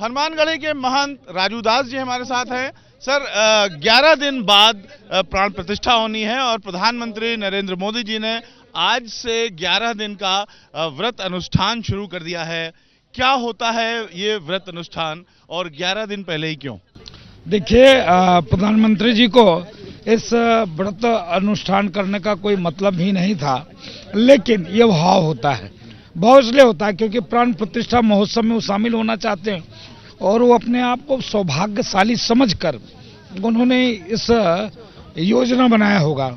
हनुमानगढ़ी के महंत राजू दास जी हमारे साथ हैं। सर, 11 दिन बाद प्राण प्रतिष्ठा होनी है और प्रधानमंत्री नरेंद्र मोदी जी ने आज से 11 दिन का व्रत अनुष्ठान शुरू कर दिया है। क्या होता है ये व्रत अनुष्ठान और 11 दिन पहले ही क्यों? देखिए, प्रधानमंत्री जी को इस व्रत अनुष्ठान करने का कोई मतलब ही नहीं था, लेकिन ये भाव होता है। भाव इसलिए होता है क्योंकि प्राण प्रतिष्ठा महोत्सव में वो शामिल होना चाहते हैं और वो अपने आप को सौभाग्यशाली समझकर उन्होंने इस योजना बनाया होगा।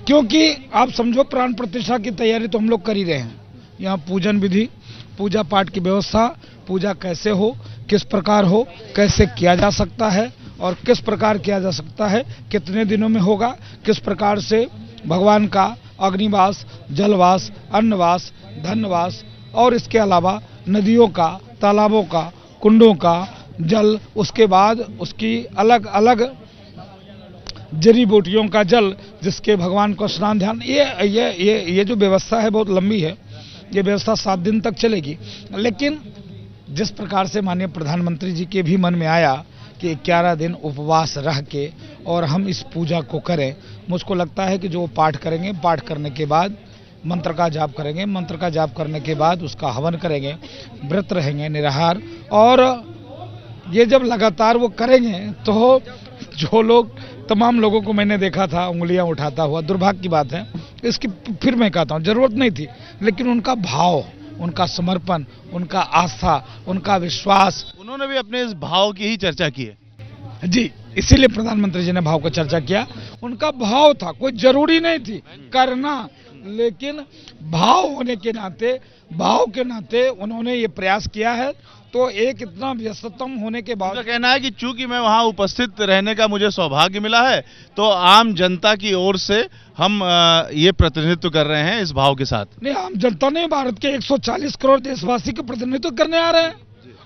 क्योंकि आप समझो, प्राण प्रतिष्ठा की तैयारी तो हम लोग कर ही रहे हैं। यहाँ पूजन विधि, पूजा पाठ की व्यवस्था, पूजा कैसे हो, किस प्रकार हो, कैसे किया जा सकता है और किस प्रकार किया जा सकता है, कितने दिनों में होगा, किस प्रकार से भगवान का अग्निवास, जलवास, अन्नवास, धनवास और इसके अलावा नदियों का, तालाबों का, कुंडों का जल, उसके बाद उसकी अलग अलग जड़ी बूटियों का जल जिसके भगवान को स्नान ध्यान, ये जो व्यवस्था है बहुत लंबी है। ये व्यवस्था 7 दिन तक चलेगी। लेकिन जिस प्रकार से माननीय प्रधानमंत्री जी के भी मन में आया कि 11 दिन उपवास रह के और हम इस पूजा को करें, मुझको लगता है कि जो पाठ करेंगे, पाठ करने के बाद मंत्र का जाप करेंगे, मंत्र का जाप करने के बाद उसका हवन करेंगे, व्रत रहेंगे निराहार, और ये जब लगातार वो करेंगे तो जो लोग, तमाम लोगों को मैंने देखा था उंगलियां उठाता हुआ, दुर्भाग्य की बात है इसकी, फिर मैं कहता हूँ जरूरत नहीं थी, लेकिन उनका भाव, उनका समर्पण, उनका आस्था, उनका विश्वास, उन्होंने भी अपने इस भाव की ही चर्चा की है जी। इसीलिए प्रधानमंत्री जी ने भाव को चर्चा किया। उनका भाव था, कोई जरूरी नहीं थी करना, लेकिन भाव होने के नाते, भाव के नाते उन्होंने ये प्रयास किया है। तो एक इतना व्यस्ततम होने के बाद उनका कहना है कि चूंकि मैं वहां उपस्थित रहने का मुझे सौभाग्य मिला है, तो आम जनता की ओर से हम ये प्रतिनिधित्व कर रहे हैं इस भाव के साथ। नहीं, आम जनता ने भारत के 140 करोड़ देशवासी का प्रतिनिधित्व करने आ रहे हैं,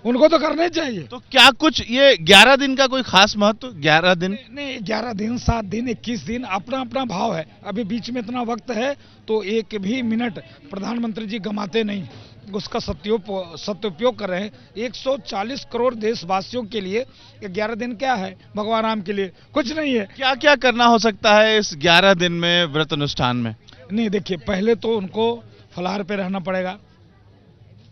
उनको तो करने चाहिए। तो क्या कुछ ये 11 दिन का कोई खास महत्व? 11 दिन नहीं, 11 दिन, 7 दिन, 21 दिन, अपना अपना भाव है। अभी बीच में इतना वक्त है तो एक भी मिनट प्रधानमंत्री जी गंवाते नहीं, उसका सदुपयोग कर रहे हैं। 140 करोड़ देशवासियों के लिए 11 दिन क्या है, भगवान राम के लिए कुछ नहीं है। क्या क्या करना हो सकता है इस 11 दिन में व्रत अनुष्ठान में? नहीं, देखिए, पहले तो उनको फलाहार पे रहना पड़ेगा।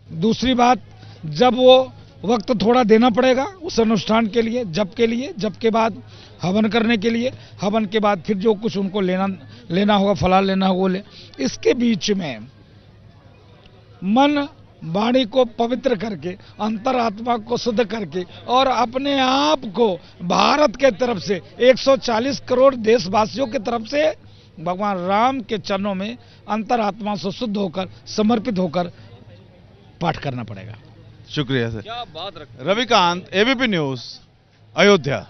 दूसरी बात, जब वो वक्त थोड़ा देना पड़ेगा उस अनुष्ठान के लिए, जप के लिए, जप के बाद हवन करने के लिए, हवन के बाद फिर जो कुछ उनको लेना होगा, फलाहार लेना होगा वो ले। इसके बीच में मन वाणी को पवित्र करके, अंतरात्मा को शुद्ध करके और अपने आप को भारत के तरफ से, 140 करोड़ देशवासियों की तरफ से भगवान राम के चरणों में अंतरात्मा से शुद्ध होकर, समर्पित होकर पाठ करना पड़ेगा। शुक्रिया सर। क्या बात रख रविकांत, एबीपी न्यूज, अयोध्या।